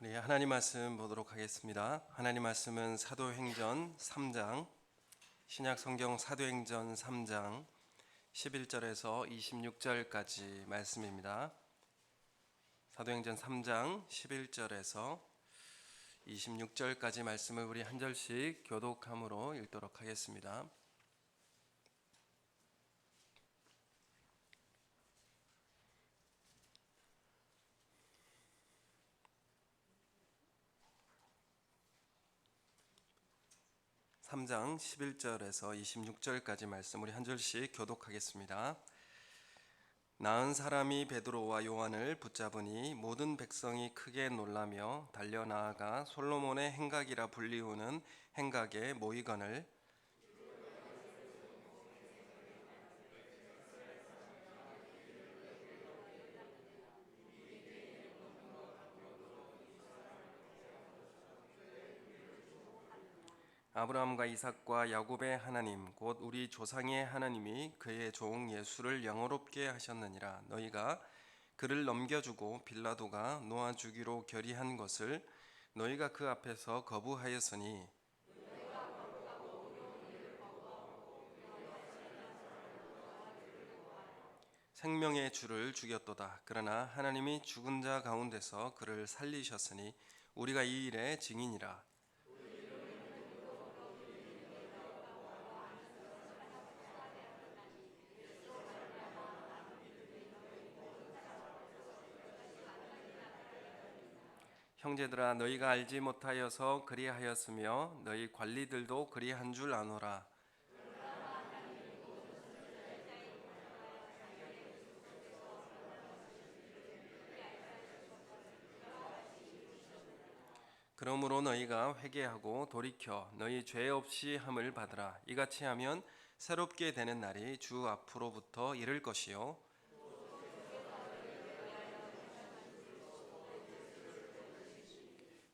우리 하나님 말씀 보도록 하겠습니다. 하나님 말씀은 사도행전 3장, 신약 성경 사도행전 3장 11절에서 26절까지 말씀입니다. 사도행전 3장 11절에서 26절까지 말씀을 우리 한 절씩 교독함으로 읽도록 하겠습니다. 3장 11절에서 26절까지 말씀 우리 한 절씩 교독하겠습니다. 나은 사람이 베드로와 요한을 붙잡으니 모든 백성이 크게 놀라며 달려나아가 솔로몬의 행각이라 불리우는 행각에 모이거늘 아브라함과 이삭과 야곱의 하나님 곧 우리 조상의 하나님이 그의 종 예수를 영화롭게 하셨느니라. 너희가 그를 넘겨주고 빌라도가 놓아주기로 결의한 것을 너희가 그 앞에서 거부하였으니 생명의 주를 죽였도다. 그러나 하나님이 죽은 자 가운데서 그를 살리셨으니 우리가 이 일의 증인이라. 형제들아 너희가 알지 못하여서 그리하였으며 너희 관리들도 그리한 줄 아노라. 그러므로 너희가 회개하고 돌이켜 너희 죄 없이 함을 받으라. 이같이 하면 새롭게 되는 날이 주 앞으로부터 이를 것이요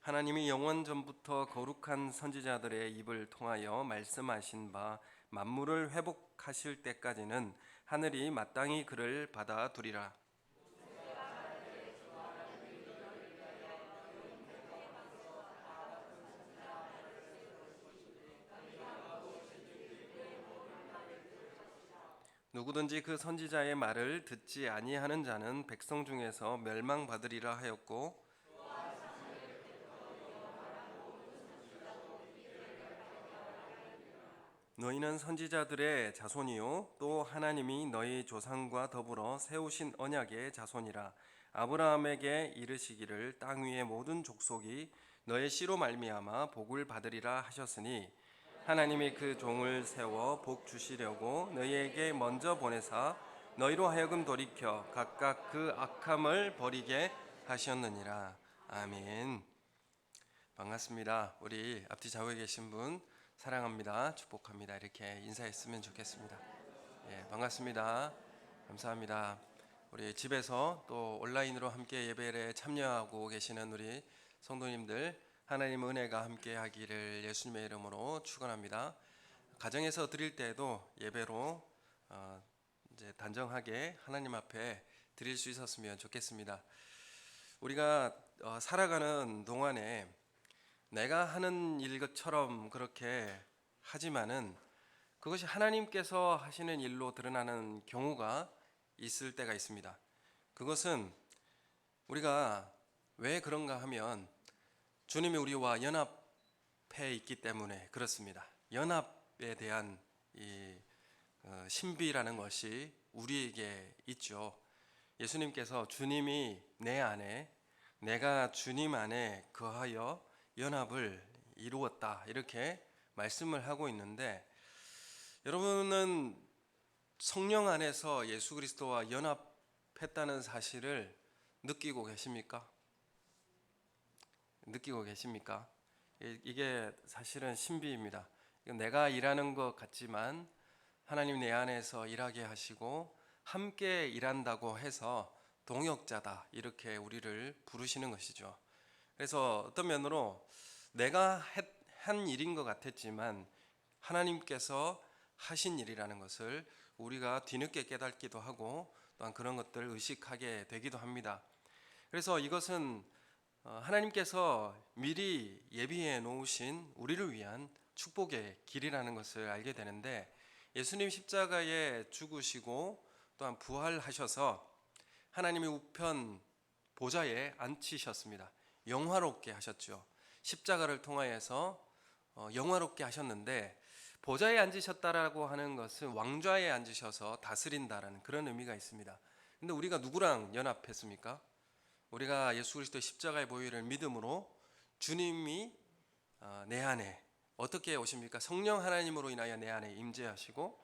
하나님이 영원 전부터 거룩한 선지자들의 입을 통하여 말씀하신 바 만물을 회복하실 때까지는 하늘이 마땅히 그를 받아두리라. 누구든지 그 선지자의 말을 듣지 아니하는 자는 백성 중에서 멸망받으리라 하였고 너희는 선지자들의 자손이요 또 하나님이 너희 조상과 더불어 세우신 언약의 자손이라. 아브라함에게 이르시기를 땅 위의 모든 족속이 너의 씨로 말미암아 복을 받으리라 하셨으니 하나님이 그 종을 세워 복 주시려고 너희에게 먼저 보내사 너희로 하여금 돌이켜 각각 그 악함을 버리게 하셨느니라. 아멘. 반갑습니다. 우리 앞뒤 좌우에 계신 분 사랑합니다. 축복합니다. 이렇게 인사했으면 좋겠습니다. 예, 반갑습니다. 감사합니다. 우리 집에서 또 온라인으로 함께 예배에 참여하고 계시는 우리 성도님들 하나님 은혜가 함께 하기를 예수님의 이름으로 축원합니다. 가정에서 드릴 때도 예배로 이제 단정하게 하나님 앞에 드릴 수 있었으면 좋겠습니다. 우리가 살아가는 동안에 내가 하는 일처럼 그렇게 하지만은 그것이 하나님께서 하시는 일로 드러나는 경우가 있을 때가 있습니다. 그것은 우리가 왜 그런가 하면 주님이 우리와 연합해 있기 때문에 그렇습니다. 연합에 대한 이 신비라는 것이 우리에게 있죠. 예수님께서 주님이 내 안에 내가 주님 안에 거하여 연합을 이루었다 이렇게 말씀을 하고 있는데 여러분은 성령 안에서 예수 그리스도와 연합했다는 사실을 느끼고 계십니까? 느끼고 계십니까? 이게 사실은 신비입니다. 내가 일하는 것 같지만 하나님 내 안에서 일하게 하시고 함께 일한다고 해서 동역자다 이렇게 우리를 부르시는 것이죠. 그래서 어떤 면으로 내가 한 일인 것 같았지만 하나님께서 하신 일이라는 것을 우리가 뒤늦게 깨닫기도 하고 또한 그런 것들을 의식하게 되기도 합니다. 그래서 이것은 하나님께서 미리 예비해 놓으신 우리를 위한 축복의 길이라는 것을 알게 되는데, 예수님 십자가에 죽으시고 또한 부활하셔서 하나님의 우편 보좌에 앉히셨습니다. 영화롭게 하셨죠. 십자가를 통하여서 영화롭게 하셨는데, 보좌에 앉으셨다라고 하는 것은 왕좌에 앉으셔서 다스린다라는 그런 의미가 있습니다. 근데 우리가 누구랑 연합했습니까? 우리가 예수 그리스도의 십자가의 보혈을 믿음으로 주님이 내 안에 어떻게 오십니까? 성령 하나님으로 인하여 내 안에 임재하시고,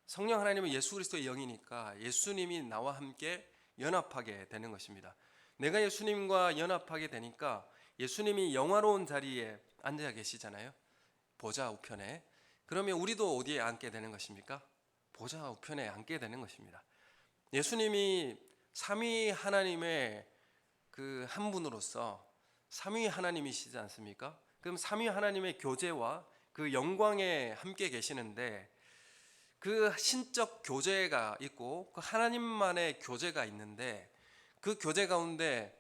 성령 하나님은 예수 그리스도의 영이니까 예수님이 나와 함께 연합하게 되는 것입니다. 내가 예수님과 연합하게 되니까 예수님이 영화로운 자리에 앉아 계시잖아요. 보좌 우편에. 그러면 우리도 어디에 앉게 되는 것입니까? 보좌 우편에 앉게 되는 것입니다. 예수님이 삼위 하나님의 그 한 분으로서 삼위 하나님이시지 않습니까? 그럼 삼위 하나님의 교제와 그 영광에 함께 계시는데, 그 신적 교제가 있고 그 하나님만의 교제가 있는데, 그 교제 가운데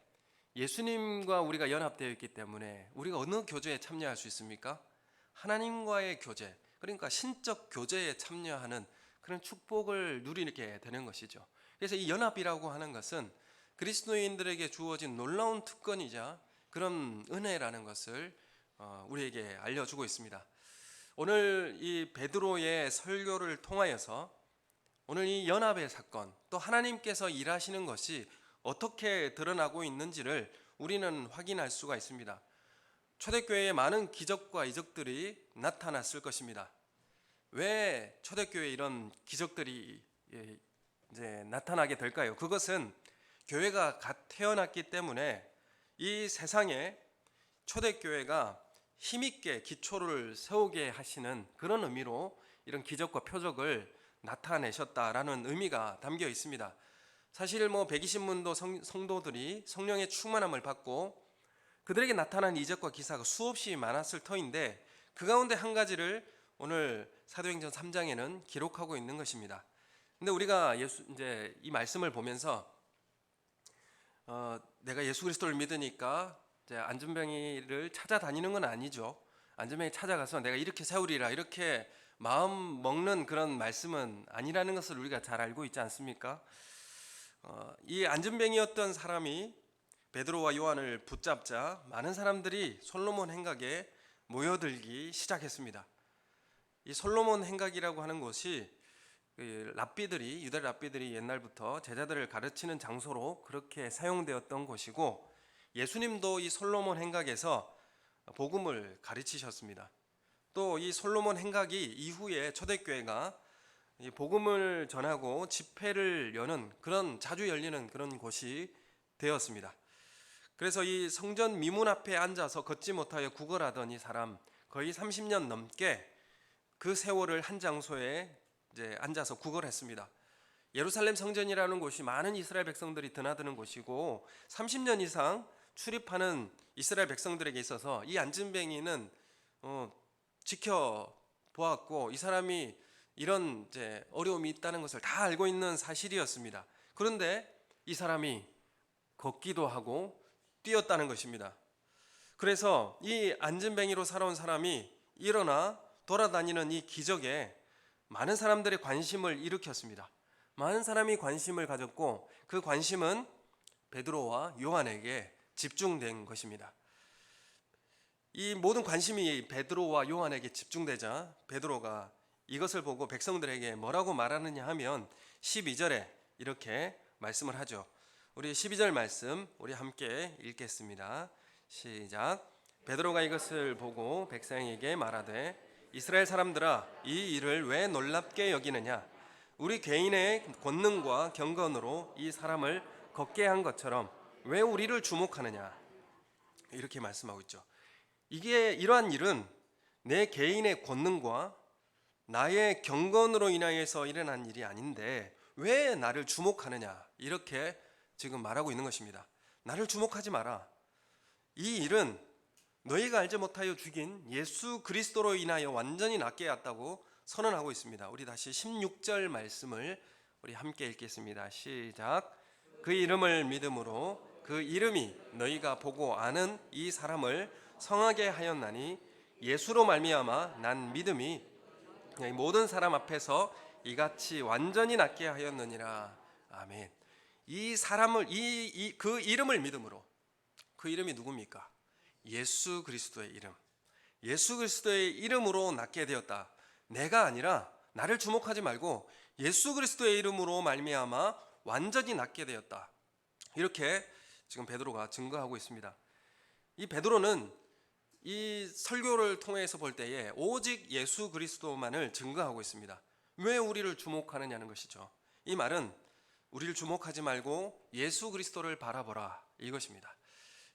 예수님과 우리가 연합되어 있기 때문에 우리가 어느 교제에 참여할 수 있습니까? 하나님과의 교제, 그러니까 신적 교제에 참여하는 그런 축복을 누리게 되는 것이죠. 그래서 이 연합이라고 하는 것은 그리스도인들에게 주어진 놀라운 특권이자 그런 은혜라는 것을 우리에게 알려주고 있습니다. 오늘 이 베드로의 설교를 통하여서 오늘 이 연합의 사건, 또 하나님께서 일하시는 것이 어떻게 드러나고 있는지를 우리는 확인할 수가 있습니다. 초대교회에 많은 기적과 이적들이 나타났을 것입니다. 왜 초대교회에 이런 기적들이 이제 나타나게 될까요? 그것은 교회가 갓 태어났기 때문에 이 세상에 초대교회가 힘있게 기초를 세우게 하시는 그런 의미로 이런 기적과 표적을 나타내셨다라는 의미가 담겨 있습니다. 사실 120문도 성도들이 성령의 충만함을 받고 그들에게 나타난 이적과 기사가 수없이 많았을 터인데, 그 가운데 한 가지를 오늘 사도행전 3장에는 기록하고 있는 것입니다. 근데 우리가 이제 이 말씀을 보면서 내가 예수 그리스도를 믿으니까 이제 안전뱅이를 찾아다니는 건 아니죠. 안전뱅이 찾아가서 내가 이렇게 세우리라 이렇게 마음 먹는 그런 말씀은 아니라는 것을 우리가 잘 알고 있지 않습니까? 이 안전뱅이였던 사람이 베드로와 요한을 붙잡자 많은 사람들이 솔로몬 행각에 모여들기 시작했습니다. 이 솔로몬 행각이라고 하는 곳이 랍비들이, 유대 랍비들이 옛날부터 제자들을 가르치는 장소로 그렇게 사용되었던 곳이고, 예수님도 이 솔로몬 행각에서 복음을 가르치셨습니다. 또 이 솔로몬 행각이 이후에 초대교회가 복음을 전하고 집회를 여는 그런, 자주 열리는 그런 곳이 되었습니다. 그래서 이 성전 미문 앞에 앉아서 걷지 못하여 구걸하던 이 사람, 거의 30년 넘게 그 세월을 한 장소에 이제 앉아서 구걸했습니다. 예루살렘 성전이라는 곳이 많은 이스라엘 백성들이 드나드는 곳이고 30년 이상 출입하는 이스라엘 백성들에게 있어서 이 안진뱅이는 지켜보았고, 이 사람이 이런 이제 어려움이 있다는 것을 다 알고 있는 사실이었습니다. 그런데 이 사람이 걷기도 하고 뛰었다는 것입니다. 그래서 이 안진뱅이로 살아온 사람이 일어나 돌아다니는 이 기적에 많은 사람들의 관심을 일으켰습니다. 많은 사람이 관심을 가졌고, 그 관심은 베드로와 요한에게 집중된 것입니다. 이 모든 관심이 베드로와 요한에게 집중되자 베드로가 이것을 보고 백성들에게 뭐라고 말하느냐 하면 12절에 이렇게 말씀을 하죠. 우리 12절 말씀 우리 함께 읽겠습니다. 시작. 베드로가 이것을 보고 백성에게 말하되 이스라엘 사람들아, 이 일을 왜 놀랍게 여기느냐? 우리 개인의 권능과 경건으로 이 사람을 걷게 한 것처럼 왜 우리를 주목하느냐? 이렇게 말씀하고 있죠. 이러한 일은 내 개인의 권능과 나의 경건으로 인하여서 일어난 일이 아닌데 왜 나를 주목하느냐? 이렇게 지금 말하고 있는 것입니다. 나를 주목하지 마라. 이 일은 너희가 알지 못하여 죽인 예수 그리스도로 인하여 완전히 낫게 했다고 선언하고 있습니다. 우리 다시 16절 말씀을 우리 함께 읽겠습니다. 시작. 그 이름을 믿음으로 그 이름이 너희가 보고 아는 이 사람을 성하게 하였나니 예수로 말미암아 난 믿음이 모든 사람 앞에서 이같이 완전히 낫게 하였느니라. 아멘. 이 사람을 그 이름을 믿음으로, 그 이름이 누굽니까? 예수 그리스도의 이름. 예수 그리스도의 이름으로 낫게 되었다. 내가 아니라, 나를 주목하지 말고 예수 그리스도의 이름으로 말미암아 완전히 낫게 되었다. 이렇게 지금 베드로가 증거하고 있습니다. 이 베드로는 이 설교를 통해서 볼 때에 오직 예수 그리스도만을 증거하고 있습니다. 왜 우리를 주목하느냐는 것이죠. 이 말은 우리를 주목하지 말고 예수 그리스도를 바라보라, 이것입니다.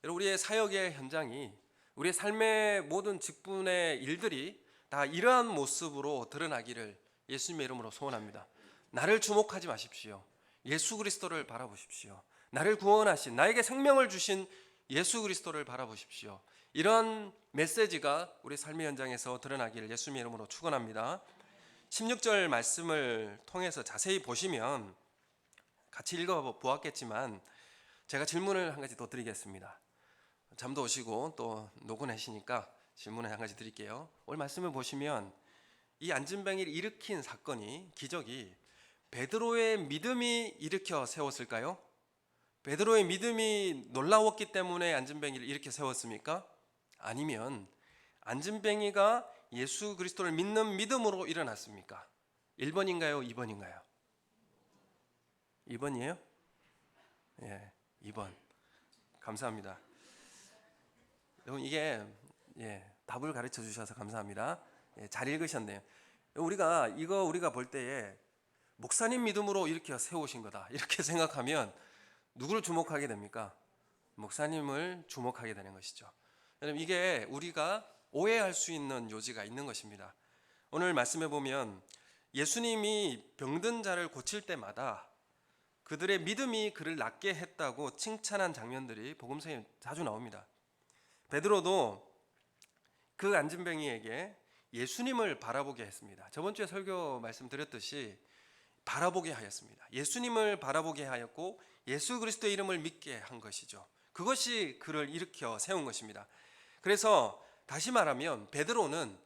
여러분, 우리의 사역의 현장이, 우리의 삶의 모든 직분의 일들이 다 이러한 모습으로 드러나기를 예수님의 이름으로 소원합니다. 나를 주목하지 마십시오. 예수 그리스도를 바라보십시오. 나를 구원하신, 나에게 생명을 주신 예수 그리스도를 바라보십시오. 이런 메시지가 우리 삶의 현장에서 드러나기를 예수님의 이름으로 축원합니다. 16절 말씀을 통해서 자세히 보시면 같이 읽어보았겠지만 제가 질문을 한 가지 더 드리겠습니다. 잠도 오시고 또 노곤하시니까 질문을 한 가지 드릴게요. 오늘 말씀을 보시면 이 안진뱅이를 일으킨 사건이, 기적이 베드로의 믿음이 일으켜 세웠을까요? 베드로의 믿음이 놀라웠기 때문에 안진뱅이를 일으켜 세웠습니까? 아니면 안진뱅이가 예수 그리스도를 믿는 믿음으로 일어났습니까? 1번인가요? 2번인가요? 2번이에요? 예, 2번. 감사합니다. 여러분, 이게 답을 가르쳐 주셔서 감사합니다. 잘 읽으셨네요. 우리가 볼 때에 목사님 믿음으로 일으켜 세우신 거다, 이렇게 생각하면 누구를 주목하게 됩니까? 목사님을 주목하게 되는 것이죠. 여러분, 이게 우리가 오해할 수 있는 요지가 있는 것입니다. 오늘 말씀해 보면 예수님이 병든 자를 고칠 때마다 그들의 믿음이 그를 낫게 했다고 칭찬한 장면들이 복음서에 자주 나옵니다. 베드로도 그 안진뱅이에게 예수님을 바라보게 했습니다. 저번 주에 설교 말씀드렸듯이 바라보게 하였습니다. 예수님을 바라보게 하였고 예수 그리스도의 이름을 믿게 한 것이죠. 그것이 그를 일으켜 세운 것입니다. 그래서 다시 말하면 베드로는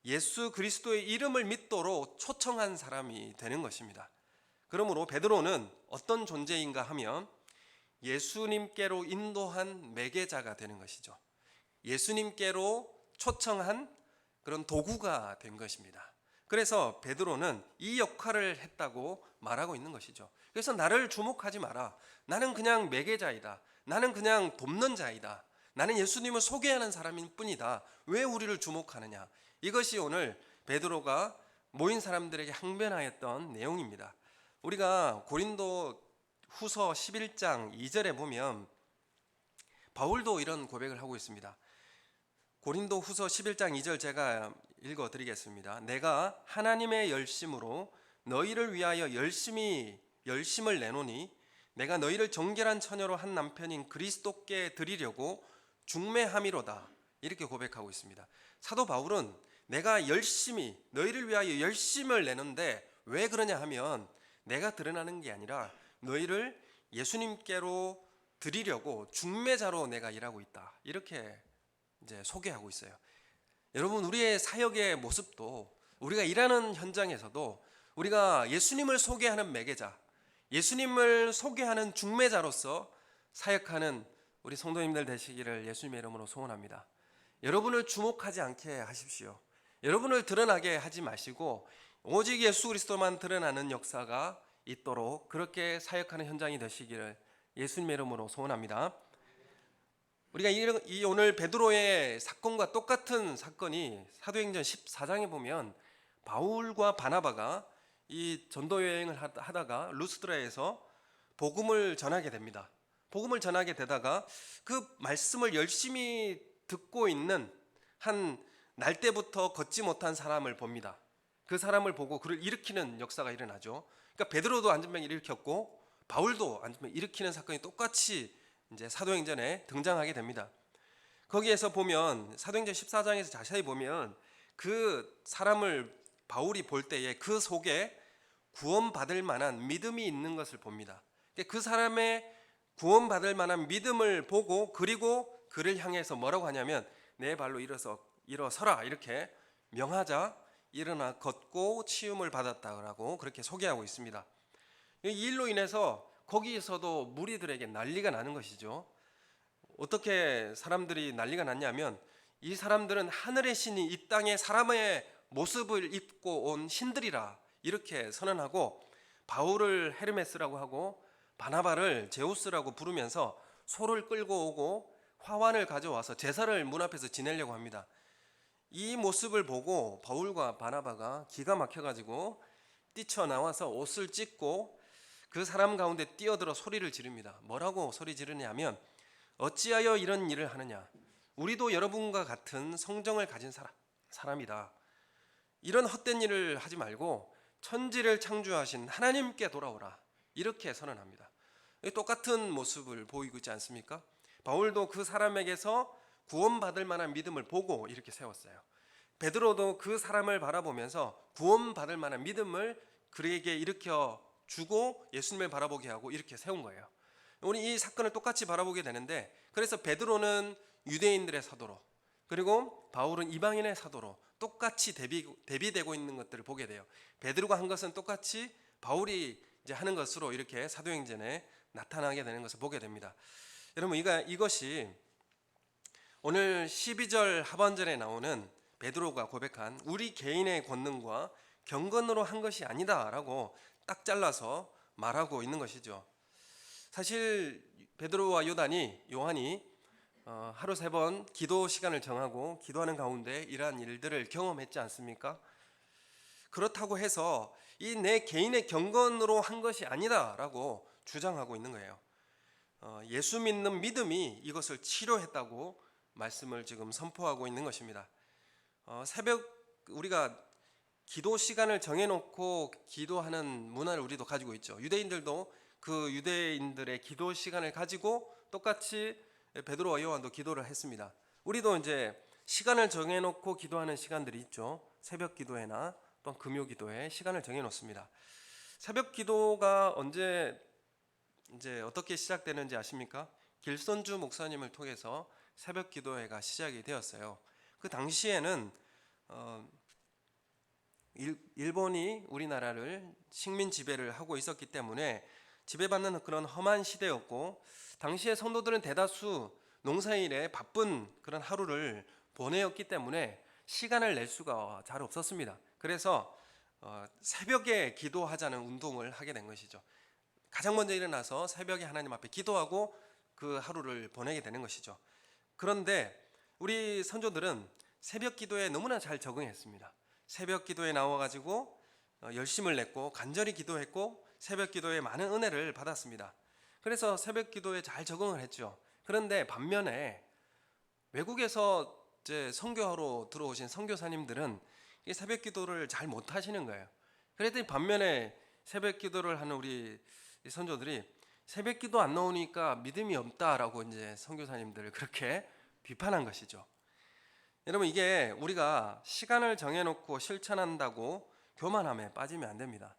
예수 그리스도의 이름을 믿도록 초청한 사람이 되는 것입니다. 그러므로 베드로는 어떤 존재인가 하면 예수님께로 인도한 매개자가 되는 것이죠. 예수님께로 초청한 그런 도구가 된 것입니다. 그래서 베드로는 이 역할을 했다고 말하고 있는 것이죠. 그래서 나를 주목하지 마라. 나는 그냥 매개자이다. 나는 그냥 돕는 자이다. 나는 예수님을 소개하는 사람일 뿐이다. 왜 우리를 주목하느냐? 이것이 오늘 베드로가 모인 사람들에게 항변하였던 내용입니다. 우리가 고린도 후서 11장 2절에 보면 바울도 이런 고백을 하고 있습니다. 고린도 후서 11장 2절 제가 읽어드리겠습니다. 내가 하나님의 열심으로 너희를 위하여 열심을 내노니 내가 너희를 정결한 처녀로 한 남편인 그리스도께 드리려고 중매함이로다. 이렇게 고백하고 있습니다. 사도 바울은 내가 너희를 위하여 열심을 내는데 왜 그러냐 하면 내가 드러나는 게 아니라 너희를 예수님께로 드리려고 중매자로 내가 일하고 있다. 이렇게 이제 소개하고 있어요. 여러분, 우리의 사역의 모습도, 우리가 일하는 현장에서도 우리가 예수님을 소개하는 매개자, 예수님을 소개하는 중매자로서 사역하는 우리 성도님들 되시기를 예수님의 이름으로 소원합니다. 여러분을 주목하지 않게 하십시오. 여러분을 드러나게 하지 마시고 오직 예수 그리스도만 드러나는 역사가 있도록 그렇게 사역하는 현장이 되시기를 예수님의 이름으로 소원합니다. 우리가 오늘 베드로의 사건과 똑같은 사건이 사도행전 14장에 보면 바울과 바나바가 이 전도 여행을 하다가 루스드라에서 복음을 전하게 됩니다. 복음을 전하게 되다가 그 말씀을 열심히 듣고 있는 한 날때부터 걷지 못한 사람을 봅니다. 그 사람을 보고 그를 일으키는 역사가 일어나죠. 그러니까 베드로도 안진뱅이를 일으켰고 바울도 안진뱅이를 일으키는 사건이 똑같이 이제 사도행전에 등장하게 됩니다. 거기에서 보면 사도행전 14장에서 자세히 보면 그 사람을 바울이 볼 때에 그 속에 구원받을 만한 믿음이 있는 것을 봅니다. 그 사람의 구원받을 만한 믿음을 보고 그리고 그를 향해서 뭐라고 하냐면 내 발로 일어서라 이렇게 명하자 일어나 걷고 치움을 받았다라고 그렇게 소개하고 있습니다. 이 일로 인해서 거기에서도 무리들에게 난리가 나는 것이죠. 어떻게 사람들이 난리가 났냐면 이 사람들은 하늘의 신이 이 땅에 사람의 모습을 입고 온 신들이라 이렇게 선언하고 바울을 헤르메스라고 하고 바나바를 제우스라고 부르면서 소를 끌고 오고 화환을 가져와서 제사를 문 앞에서 지내려고 합니다. 이 모습을 보고 바울과 바나바가 기가 막혀가지고 뛰쳐나와서 옷을 찢고 그 사람 가운데 뛰어들어 소리를 지릅니다. 뭐라고 소리 지르냐면 어찌하여 이런 일을 하느냐, 우리도 여러분과 같은 성정을 가진 사람이다. 이런 헛된 일을 하지 말고 천지를 창조하신 하나님께 돌아오라 이렇게 선언합니다. 똑같은 모습을 보이고 있지 않습니까? 바울도 그 사람에게서 구원받을 만한 믿음을 보고 이렇게 세웠어요. 베드로도 그 사람을 바라보면서 구원받을 만한 믿음을 그에게 일으켜 주고 예수님을 바라보게 하고 이렇게 세운 거예요. 우리 이 사건을 똑같이 바라보게 되는데, 그래서 베드로는 유대인들의 사도로, 그리고 바울은 이방인의 사도로 똑같이 대비되고 있는 것들을 보게 돼요. 베드로가 한 것은 똑같이 바울이 이제 하는 것으로 이렇게 사도행전에 나타나게 되는 것을 보게 됩니다. 여러분, 이것이 오늘 12절 하반절에 나오는 베드로가 고백한 우리 개인의 권능과 경건으로 한 것이 아니다라고 딱 잘라서 말하고 있는 것이죠. 사실 베드로와 요한이 하루 3번 기도 시간을 정하고 기도하는 가운데 이러한 일들을 경험했지 않습니까? 그렇다고 해서 이 내 개인의 경건으로 한 것이 아니다라고 주장하고 있는 거예요. 예수 믿는 믿음이 이것을 치료했다고 말씀을 지금 선포하고 있는 것입니다. 새벽 우리가 기도 시간을 정해놓고 기도하는 문화를 우리도 가지고 있죠. 유대인들도 그 유대인들의 기도 시간을 가지고 똑같이 베드로와 요한도 기도를 했습니다. 우리도 이제 시간을 정해놓고 기도하는 시간들이 있죠. 새벽 기도회나 또는 금요 기도회 시간을 정해놓습니다. 새벽 기도가 언제 이제 어떻게 시작되는지 아십니까? 길선주 목사님을 통해서 새벽 기도회가 시작이 되었어요. 그 당시에는 일본이 우리나라를 식민 지배를 하고 있었기 때문에 지배받는 그런 험한 시대였고, 당시의 성도들은 대다수 농사일에 바쁜 그런 하루를 보내었기 때문에 시간을 낼 수가 잘 없었습니다. 그래서 새벽에 기도하자는 운동을 하게 된 것이죠. 가장 먼저 일어나서 새벽에 하나님 앞에 기도하고 그 하루를 보내게 되는 것이죠. 그런데 우리 선조들은 새벽 기도에 너무나 잘 적응했습니다. 새벽 기도에 나와가지고 열심을 냈고 간절히 기도했고 새벽 기도에 많은 은혜를 받았습니다. 그래서 새벽 기도에 잘 적응을 했죠. 그런데 반면에 외국에서 이제 선교하러 들어오신 선교사님들은 이 새벽 기도를 잘 못하시는 거예요. 그랬더니 반면에 새벽 기도를 하는 우리 선조들이 새벽 기도 안 나오니까 믿음이 없다라고 이제 선교사님들을 그렇게 비판한 것이죠. 여러분, 이게 우리가 시간을 정해놓고 실천한다고 교만함에 빠지면 안 됩니다.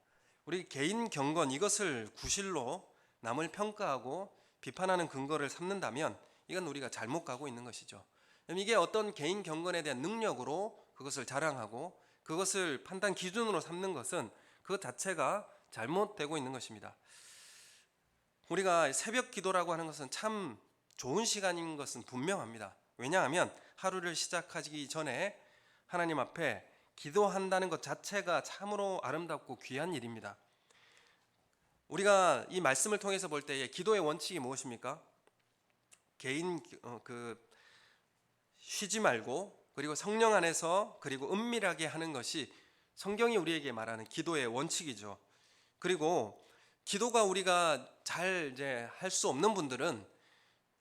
우리 개인 경건 이것을 구실로 남을 평가하고 비판하는 근거를 삼는다면 이건 우리가 잘못 가고 있는 것이죠. 이게 어떤 개인 경건에 대한 능력으로 그것을 자랑하고 그것을 판단 기준으로 삼는 것은 그것 자체가 잘못되고 있는 것입니다. 우리가 새벽 기도라고 하는 것은 참 좋은 시간인 것은 분명합니다. 왜냐하면 하루를 시작하기 전에 하나님 앞에 기도한다는 것 자체가 참으로 아름답고 귀한 일입니다. 우리가 이 말씀을 통해서 볼 때의 기도의 원칙이 무엇입니까? 개인 쉬지 말고 그리고 성령 안에서 그리고 은밀하게 하는 것이 성경이 우리에게 말하는 기도의 원칙이죠. 그리고 기도가 우리가 잘 이제 할 수 없는 분들은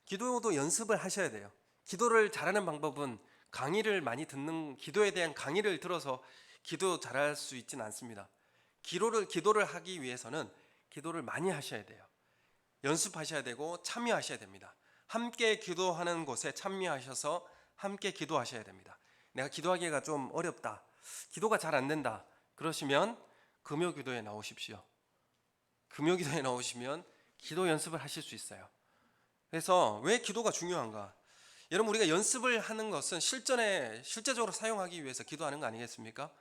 기도도 연습을 하셔야 돼요. 기도를 잘하는 방법은 강의를 많이 듣는, 기도에 대한 강의를 들어서 기도 잘할 수 있지는 않습니다. 기도를 하기 위해서는 기도를 많이 하셔야 돼요. 연습하셔야 되고 참여하셔야 됩니다. 함께 기도하는 곳에 참여하셔서 함께 기도하셔야 됩니다. 내가 기도하기가 좀 어렵다, 기도가 잘 안 된다, 그러시면 금요 기도에 나오십시오. 금요 기도에 나오시면 기도 연습을 하실 수 있어요. 그래서 왜 기도가 중요한가? 여러분, 우리가 연습을 하는 것은 실제적으로 사용하기 위해서 기도하는 거 아니겠습니까?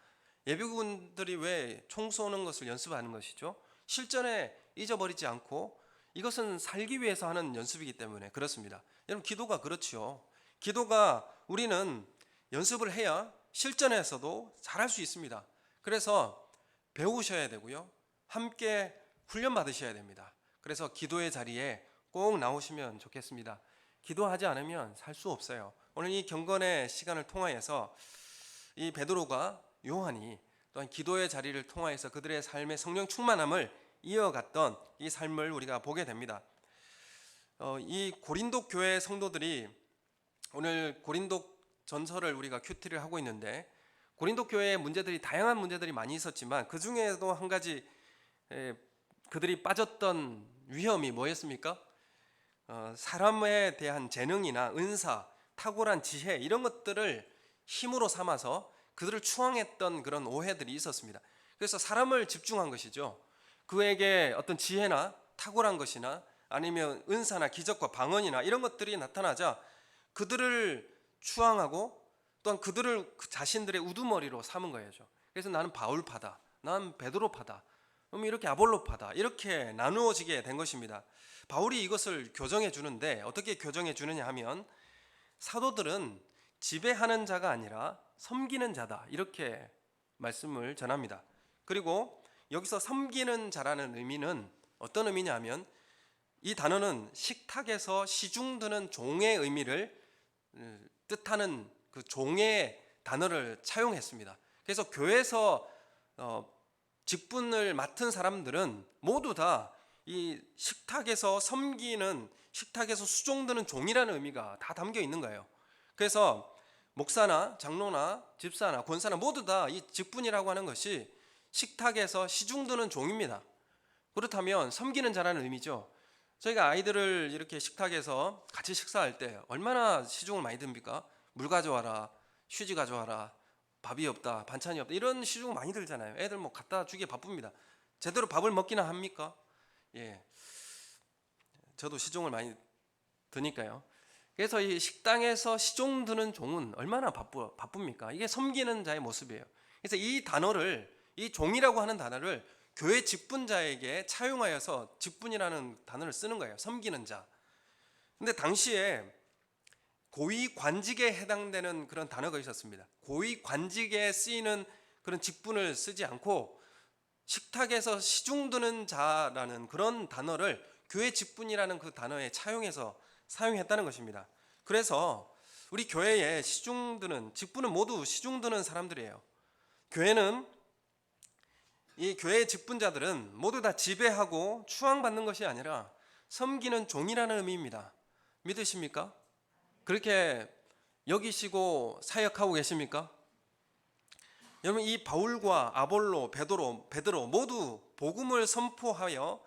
예비군들이 왜 총 쏘는 것을 연습하는 것이죠? 실전에 잊어버리지 않고 이것은 살기 위해서 하는 연습이기 때문에 그렇습니다. 여러분, 기도가 그렇지요. 기도가 우리는 연습을 해야 실전에서도 잘할 수 있습니다. 그래서 배우셔야 되고요. 함께 훈련 받으셔야 됩니다. 그래서 기도의 자리에 꼭 나오시면 좋겠습니다. 기도하지 않으면 살 수 없어요. 오늘 이 경건의 시간을 통하여서 이 베드로가 요한이 또한 기도의 자리를 통하여서 그들의 삶의 성령 충만함을 이어갔던 이 삶을 우리가 보게 됩니다. 이 고린도 교회 성도들이 오늘 고린도 전서를 우리가 큐티를 하고 있는데 고린도 교회의 문제들이 다양한 문제들이 많이 있었지만 그 중에도 한 가지 그들이 빠졌던 위험이 뭐였습니까? 사람에 대한 재능이나 은사, 탁월한 지혜 이런 것들을 힘으로 삼아서 그들을 추앙했던 그런 오해들이 있었습니다. 그래서 사람을 집중한 것이죠. 그에게 어떤 지혜나 탁월한 것이나 아니면 은사나 기적과 방언이나 이런 것들이 나타나자 그들을 추앙하고 또한 그들을 자신들의 우두머리로 삼은 거예요. 그래서 나는 바울파다, 난 베드로파다, 이렇게 아볼로파다 이렇게 나누어지게 된 것입니다. 바울이 이것을 교정해 주는데 어떻게 교정해 주느냐 하면 사도들은 지배하는 자가 아니라 섬기는 자다 이렇게 말씀을 전합니다. 그리고 여기서 섬기는 자라는 의미는 어떤 의미냐 하면 이 단어는 식탁에서 시중 드는 종의 의미를 뜻하는 그 종의 단어를 차용했습니다. 그래서 교회에서 직분을 맡은 사람들은 모두 다 이 식탁에서 섬기는, 식탁에서 수종드는 종이라는 의미가 다 담겨 있는 거예요. 그래서 목사나 장로나 집사나 권사나 모두 다 이 직분이라고 하는 것이 식탁에서 시중드는 종입니다. 그렇다면 섬기는 자라는 의미죠. 저희가 아이들을 이렇게 식탁에서 같이 식사할 때 얼마나 시중을 많이 듭니까? 물 가져와라, 휴지 가져와라, 밥이 없다, 반찬이 없다 이런 시중 많이 들잖아요. 애들 뭐 갖다 주기에 바쁩니다. 제대로 밥을 먹기나 합니까? 예, 저도 시중을 많이 드니까요. 그래서 이 식당에서 시중 드는 종은 얼마나 바쁩니까? 이게 섬기는 자의 모습이에요. 그래서 이 단어를, 이 종이라고 하는 단어를 교회 직분자에게 차용하여서 직분이라는 단어를 쓰는 거예요. 섬기는 자. 근데 당시에 고위 관직에 해당되는 그런 단어가 있었습니다. 고위 관직에 쓰이는 그런 직분을 쓰지 않고 식탁에서 시중드는 자라는 그런 단어를 교회 직분이라는 그 단어에 차용해서 사용했다는 것입니다. 그래서 우리 교회에 시중드는, 직분은 모두 시중드는 사람들이에요. 교회는, 이 교회의 직분자들은 모두 다 지배하고 추앙받는 것이 아니라 섬기는 종이라는 의미입니다. 믿으십니까? 그렇게 여기시고 사역하고 계십니까? 여러분, 이 바울과 아볼로, 베드로 모두 복음을 선포하여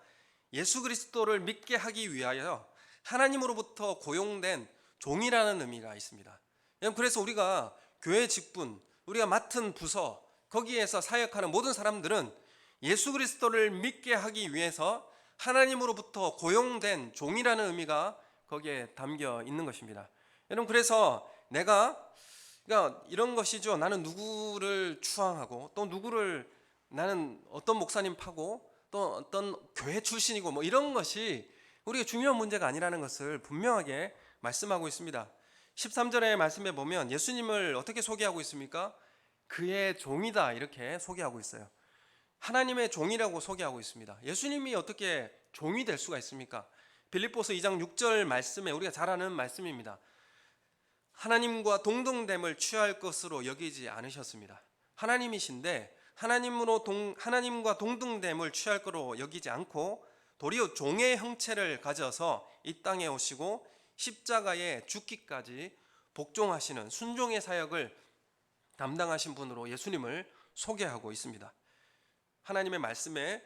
예수 그리스도를 믿게 하기 위하여 하나님으로부터 고용된 종이라는 의미가 있습니다. 여러분, 그래서 우리가 교회 직분, 우리가 맡은 부서, 거기에서 사역하는 모든 사람들은 예수 그리스도를 믿게 하기 위해서 하나님으로부터 고용된 종이라는 의미가 거기에 담겨 있는 것입니다. 여러분, 그래서 그러니까 이런 것이죠. 나는 누구를 추앙하고 또 누구를, 나는 어떤 목사님 파고 또 어떤 교회 출신이고 뭐 이런 것이 우리가 중요한 문제가 아니라는 것을 분명하게 말씀하고 있습니다. 13절의 말씀에 보면 예수님을 어떻게 소개하고 있습니까? 그의 종이다 이렇게 소개하고 있어요. 하나님의 종이라고 소개하고 있습니다. 예수님이 어떻게 종이 될 수가 있습니까? 빌립보서 2장 6절 말씀에 우리가 잘 아는 말씀입니다. 하나님과 동등됨을 취할 것으로 여기지 않으셨습니다. 하나님이신데 하나님과 동등됨을 취할 것으로 여기지 않고 도리어 종의 형체를 가져서 이 땅에 오시고 십자가에 죽기까지 복종하시는 순종의 사역을 담당하신 분으로 예수님을 소개하고 있습니다. 하나님의 말씀에,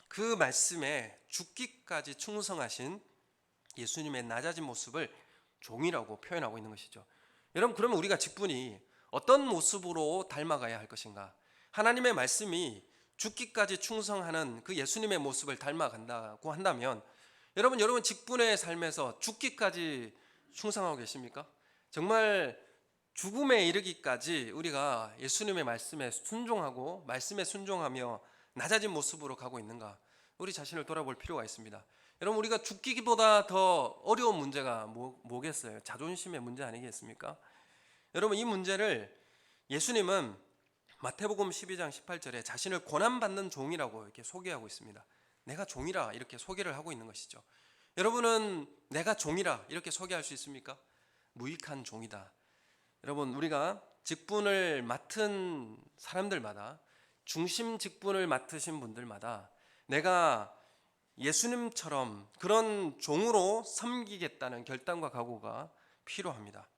그 말씀에 죽기까지 충성하신 예수님의 낮아진 모습을 종이라고 표현하고 있는 것이죠. 여러분, 그러면 우리가 직분이 어떤 모습으로 닮아가야 할 것인가? 하나님의 말씀이 죽기까지 충성하는 그 예수님의 모습을 닮아간다고 한다면 여러분 직분의 삶에서 죽기까지 충성하고 계십니까? 정말 죽음에 이르기까지 우리가 예수님의 말씀에 순종하고 말씀에 순종하며 낮아진 모습으로 가고 있는가? 우리 자신을 돌아볼 필요가 있습니다. 여러분, 우리가 죽기보다 더 어려운 문제가 뭐겠어요? 자존심의 문제 아니겠습니까? 여러분, 이 문제를 예수님은 마태복음 12장 18절에 자신을 고난받는 종이라고 이렇게 소개하고 있습니다. 내가 종이라 이렇게 소개를 하고 있는 것이죠. 여러분은 내가 종이라 이렇게 소개할 수 있습니까? 무익한 종이다. 여러분, 우리가 직분을 맡은 사람들마다, 중심 직분을 맡으신 분들마다 내가 예수님처럼 그런 종으로 섬기겠다는 결단과 각오가 필요합니다.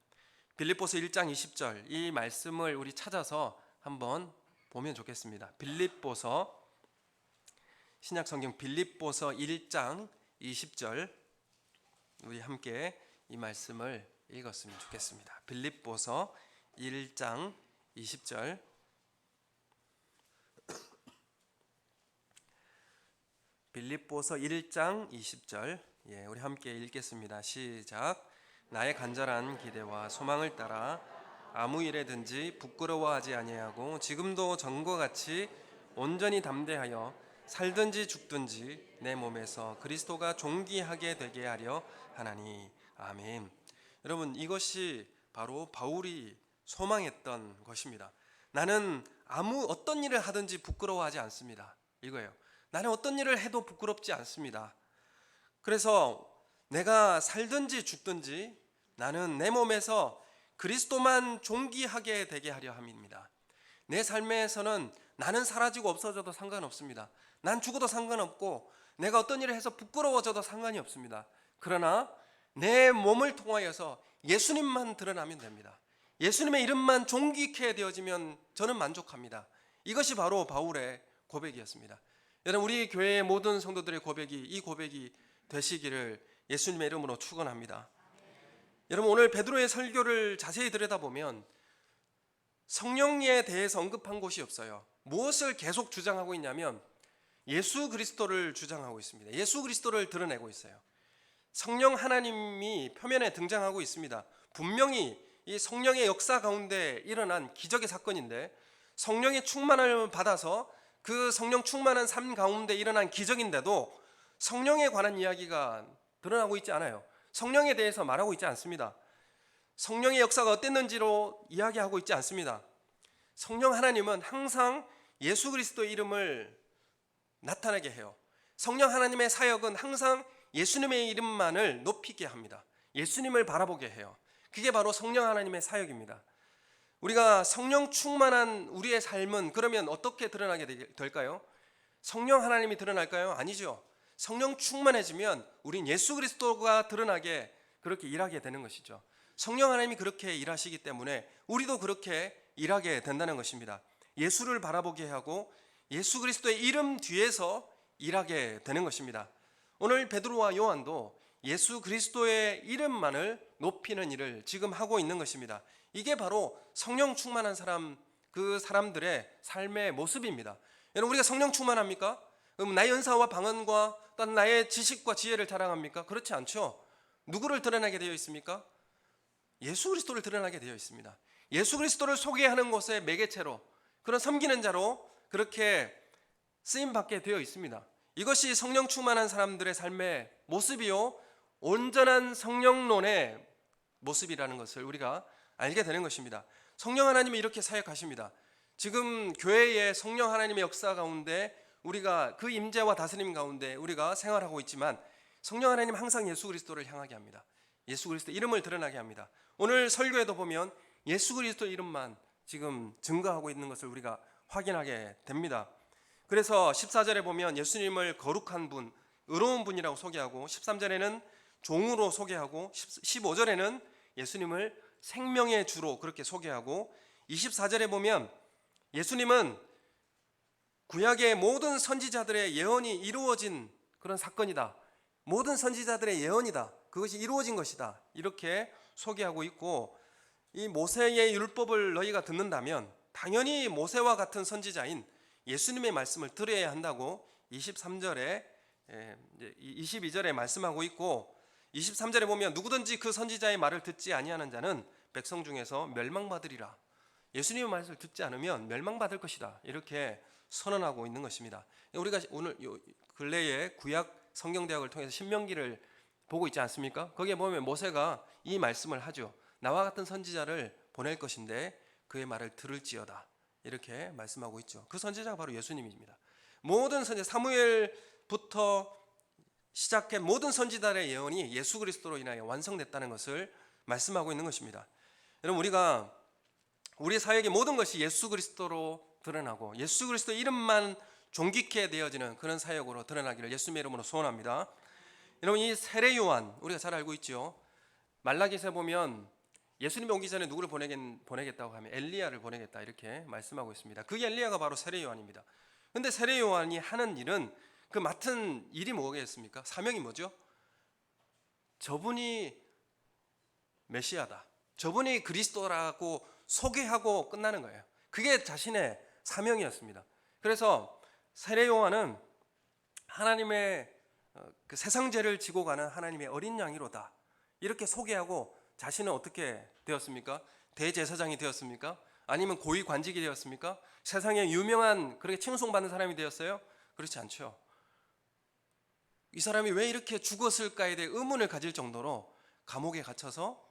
빌립보서 1장 20절, 이 말씀을 우리 찾아서 한번 보면 좋겠습니다. 빌립보서, 신약성경 빌립보서 1장 20절, 우리 함께 이 말씀을 읽었으면 좋겠습니다. 빌립보서 1장 20절, 빌립보서 1장 20절, 우리 함께 읽겠습니다. 시작. 나의 간절한 기대와 소망을 따라 아무 일에든지 부끄러워하지 아니하고 지금도 전과 같이 온전히 담대하여 살든지 죽든지 내 몸에서 그리스도가 존귀하게 되게 하려 하나니. 아멘. 여러분, 이것이 바로 바울이 소망했던 것입니다. 나는 어떤 일을 하든지 부끄러워하지 않습니다. 이거예요. 나는 어떤 일을 해도 부끄럽지 않습니다. 그래서 내가 살든지 죽든지 나는 내 몸에서 그리스도만 존귀하게 되게 하려 함입니다. 내 삶에서는 나는 사라지고 없어져도 상관없습니다. 난 죽어도 상관없고 내가 어떤 일을 해서 부끄러워져도 상관이 없습니다. 그러나 내 몸을 통하여서 예수님만 드러나면 됩니다. 예수님의 이름만 존귀케 되어지면 저는 만족합니다. 이것이 바로 바울의 고백이었습니다. 여러분, 우리 교회의 모든 성도들의 이 고백이 되시기를 예수님의 이름으로 축원합니다. 여러분, 오늘 베드로의 설교를 자세히 들여다보면 성령에 대해서 언급한 곳이 없어요. 무엇을 계속 주장하고 있냐면 예수 그리스도를 주장하고 있습니다. 예수 그리스도를 드러내고 있어요. 성령 하나님이 표면에 등장하고 있습니다. 분명히 이 성령의 역사 가운데 일어난 기적의 사건인데, 성령의 충만을 받아서 그 성령 충만한 삶 가운데 일어난 기적인데도 성령에 관한 이야기가 드러나고 있지 않아요. 성령에 대해서 말하고 있지 않습니다. 성령의 역사가 어땠는지로 이야기하고 있지 않습니다. 성령 하나님은 항상 예수 그리스도의 이름을 나타나게 해요. 성령 하나님의 사역은 항상 예수님의 이름만을 높이게 합니다. 예수님을 바라보게 해요. 그게 바로 성령 하나님의 사역입니다. 우리가 성령 충만한 우리의 삶은 그러면 어떻게 드러나게 될까요? 성령 하나님이 드러날까요? 아니죠. 성령 충만해지면 우린 예수 그리스도가 드러나게 그렇게 일하게 되는 것이죠. 성령 하나님이 그렇게 일하시기 때문에 우리도 그렇게 일하게 된다는 것입니다. 예수를 바라보게 하고 예수 그리스도의 이름 뒤에서 일하게 되는 것입니다. 오늘 베드로와 요한도 예수 그리스도의 이름만을 높이는 일을 지금 하고 있는 것입니다. 이게 바로 성령 충만한 사람, 그 사람들의 삶의 모습입니다. 여러분, 우리가 성령 충만합니까? 그럼 나의 은사와 방언과 또는 나의 지식과 지혜를 자랑합니까? 그렇지 않죠. 누구를 드러나게 되어 있습니까? 예수 그리스도를 드러나게 되어 있습니다. 예수 그리스도를 소개하는 곳의 매개체로, 그런 섬기는 자로 그렇게 쓰임받게 되어 있습니다. 이것이 성령 충만한 사람들의 삶의 모습이요, 온전한 성령론의 모습이라는 것을 우리가 알게 되는 것입니다. 성령 하나님이 이렇게 사역하십니다. 지금 교회의 성령 하나님의 역사 가운데 우리가 그 임재와 다스림 가운데 우리가 생활하고 있지만 성령 하나님 항상 예수 그리스도를 향하게 합니다. 예수 그리스도 이름을 드러나게 합니다. 오늘 설교에도 보면 예수 그리스도 이름만 지금 증거하고 있는 것을 우리가 확인하게 됩니다. 그래서 14절에 보면 예수님을 거룩한 분, 의로운 분이라고 소개하고 13절에는 종으로 소개하고 15절에는 예수님을 생명의 주로 그렇게 소개하고 24절에 보면 예수님은 구약의 모든 선지자들의 예언이 이루어진 그런 사건이다. 모든 선지자들의 예언이다. 그것이 이루어진 것이다. 이렇게 소개하고 있고, 이 모세의 율법을 너희가 듣는다면 당연히 모세와 같은 선지자인 예수님의 말씀을 들어야 한다고 23절에 이제 22절에 말씀하고 있고 23절에 보면 누구든지 그 선지자의 말을 듣지 아니하는 자는 백성 중에서 멸망받으리라. 예수님의 말씀을 듣지 않으면 멸망받을 것이다. 이렇게 선언하고 있는 것입니다. 우리가 오늘 근래에 구약 성경대학을 통해서 신명기를 보고 있지 않습니까? 거기에 보면 모세가 이 말씀을 하죠. 나와 같은 선지자를 보낼 것인데 그의 말을 들을지어다. 이렇게 말씀하고 있죠. 그 선지자가 바로 예수님입니다. 모든 선지자, 사무엘부터 시작한 모든 선지자들의 예언이 예수 그리스도로 인하여 완성됐다는 것을 말씀하고 있는 것입니다. 여러분, 우리가 우리 사역의 모든 것이 예수 그리스도로 드러나고 예수 그리스도 이름만 존귀케 되어지는 그런 사역으로 드러나기를 예수님의 이름으로 소원합니다. 여러분, 이 세례 요한 우리가 잘 알고 있죠. 말라기서에 보면 예수님이 오기 전에 누구를 보내겠다고 하면 엘리야를 보내겠다 이렇게 말씀하고 있습니다. 그 엘리야가 바로 세례 요한입니다. 그런데 세례 요한이 하는 일은 그 맡은 일이 뭐겠습니까? 사명이 뭐죠? 저분이 메시아다, 저분이 그리스도라고 소개하고 끝나는 거예요. 그게 자신의 사명이었습니다. 그래서 세례 요한은 하나님의 그 세상 죄를 지고 가는 하나님의 어린 양이로다 이렇게 소개하고 자신은 어떻게 되었습니까? 대제사장이 되었습니까? 아니면 고위 관직이 되었습니까? 세상에 유명한 그렇게 칭송받는 사람이 되었어요? 그렇지 않죠. 이 사람이 왜 이렇게 죽었을까에 대해 의문을 가질 정도로 감옥에 갇혀서